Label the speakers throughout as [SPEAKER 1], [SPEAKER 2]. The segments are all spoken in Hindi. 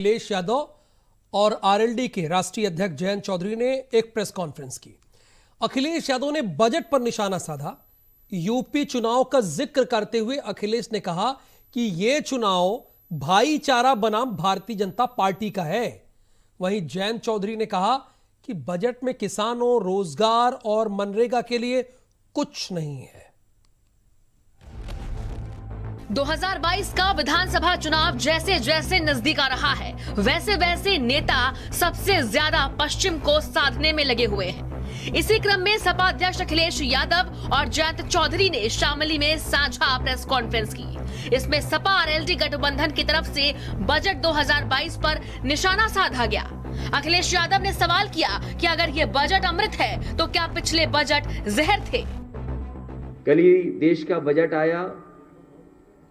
[SPEAKER 1] अखिलेश यादव और आरएलडी के राष्ट्रीय अध्यक्ष जयंत चौधरी ने एक प्रेस कॉन्फ्रेंस की। अखिलेश यादव ने बजट पर निशाना साधा। यूपी चुनाव का जिक्र करते हुए अखिलेश ने कहा कि यह चुनाव भाईचारा बनाम भारतीय जनता पार्टी का है। वहीं जयंत चौधरी ने कहा कि बजट में किसानों, रोजगार और मनरेगा के लिए कुछ नहीं है।
[SPEAKER 2] 2022 का विधानसभा चुनाव जैसे जैसे नजदीक आ रहा है, वैसे वैसे नेता सबसे ज्यादा पश्चिम को साधने में लगे हुए हैं। इसी क्रम में सपा अध्यक्ष अखिलेश यादव और जयंत चौधरी ने शामली में साझा प्रेस कॉन्फ्रेंस की। इसमें सपा आरएलडी गठबंधन की तरफ से बजट 2022 पर निशाना साधा गया। अखिलेश यादव ने सवाल किया कि अगर ये बजट अमृत है तो क्या पिछले बजट जहर थे।
[SPEAKER 3] कल ही देश का बजट आया,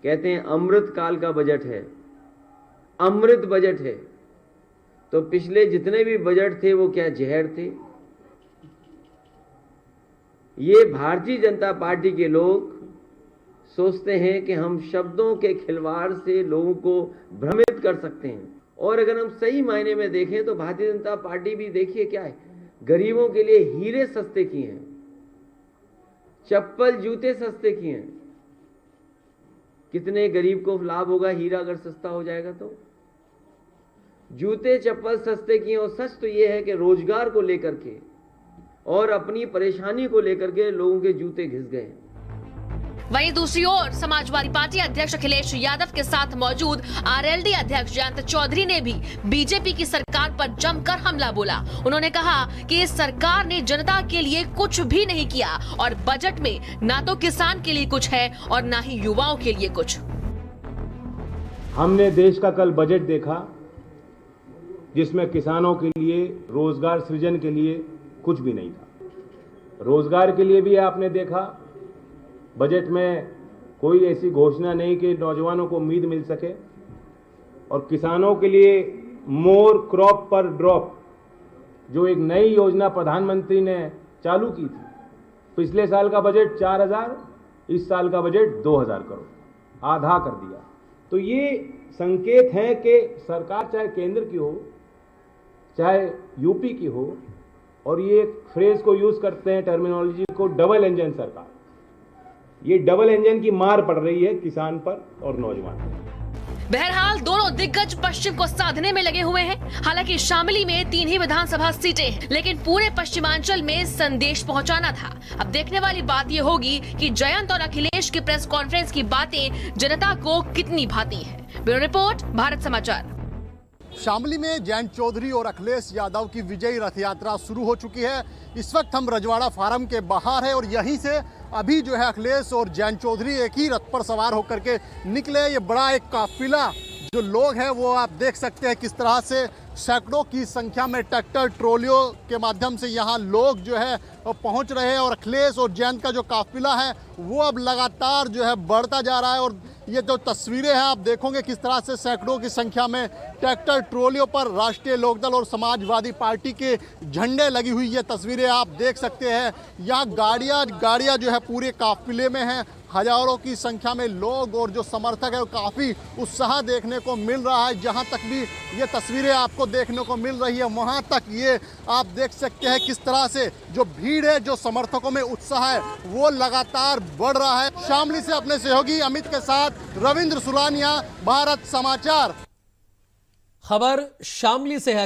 [SPEAKER 3] कहते हैं अमृत काल का बजट है, अमृत बजट है। तो पिछले जितने भी बजट थे वो क्या जहर थे? ये भारतीय जनता पार्टी के लोग सोचते हैं कि हम शब्दों के खिलवाड़ से लोगों को भ्रमित कर सकते हैं। और अगर हम सही मायने में देखें तो भारतीय जनता पार्टी भी देखिए क्या है, गरीबों के लिए हीरे सस्ते किए हैं, चप्पल जूते सस्ते किए हैं। कितने गरीब को लाभ होगा हीरा अगर सस्ता हो जाएगा तो? जूते चप्पल सस्ते किए। और सच तो यह है कि रोजगार को लेकर के और अपनी परेशानी को लेकर के लोगों के जूते घिस गए।
[SPEAKER 2] वहीं दूसरी ओर समाजवादी पार्टी अध्यक्ष अखिलेश यादव के साथ मौजूद आरएलडी अध्यक्ष जयंत चौधरी ने भी बीजेपी की सरकार पर जमकर हमला बोला। उन्होंने कहा कि इस सरकार ने जनता के लिए कुछ भी नहीं किया और बजट में ना तो किसान के लिए कुछ है और ना ही युवाओं के लिए कुछ।
[SPEAKER 4] हमने देश का कल बजट देखा जिसमें किसानों के लिए, रोजगार सृजन के लिए कुछ भी नहीं था। रोजगार के लिए भी आपने देखा बजट में कोई ऐसी घोषणा नहीं कि नौजवानों को उम्मीद मिल सके। और किसानों के लिए मोर क्रॉप पर ड्रॉप जो एक नई योजना प्रधानमंत्री ने चालू की थी। पिछले साल का बजट 4000, इस साल का बजट 2000 करोड़, आधा कर दिया। तो ये संकेत है कि सरकार चाहे केंद्र की हो चाहे यूपी की हो, और ये फ्रेज को यूज करते हैं टर्मिनोलॉजी को, डबल इंजन सरकार। ये डबल इंजन की मार पड़ रही है किसान पर और नौजवान पर।
[SPEAKER 2] बहरहाल दोनों दिग्गज पश्चिम को साधने में लगे हुए हैं। हालांकि शामली में 3 ही विधानसभा सीटें हैं, लेकिन पूरे पश्चिमांचल में संदेश पहुंचाना था। अब देखने वाली बात यह होगी कि जयंत और अखिलेश की प्रेस कॉन्फ्रेंस की बातें जनता को कितनी भाती है। ब्यूरो रिपोर्ट, भारत समाचार।
[SPEAKER 5] शामली में जयंत चौधरी और अखिलेश यादव की विजयी रथ यात्रा शुरू हो चुकी है। इस वक्त हम रजवाड़ा फार्म के बाहर है और यहीं से अभी जो है अखिलेश और जयंत चौधरी एक ही रथ पर सवार होकर के निकले। ये बड़ा एक काफिला जो लोग हैं वो आप देख सकते हैं किस तरह से सैकड़ों की संख्या में ट्रैक्टर ट्रॉलियों के माध्यम से यहाँ लोग जो है पहुँच रहे हैं। और अखिलेश और जयंत का जो काफिला है वो अब लगातार जो है बढ़ता जा रहा है। और ये जो तस्वीरें हैं आप देखोगे किस तरह से सैकड़ों की संख्या में ट्रैक्टर ट्रॉलियों पर राष्ट्रीय लोकदल और समाजवादी पार्टी के झंडे लगी हुई ये तस्वीरें आप देख सकते हैं। यहाँ गाड़ियाँ जो है पूरे काफिले में हैं। हजारों की संख्या में लोग और जो समर्थक है काफ़ी उत्साह देखने को मिल रहा है। जहां तक भी ये तस्वीरें आपको देखने को मिल रही है वहां तक ये आप देख सकते हैं किस तरह से जो भीड़ है, जो समर्थकों में उत्साह है वो लगातार बढ़ रहा है। शामली से अपने सहयोगी अमित के साथ रविंद्र सुलानिया, भारत समाचार।
[SPEAKER 1] खबर शामली से है।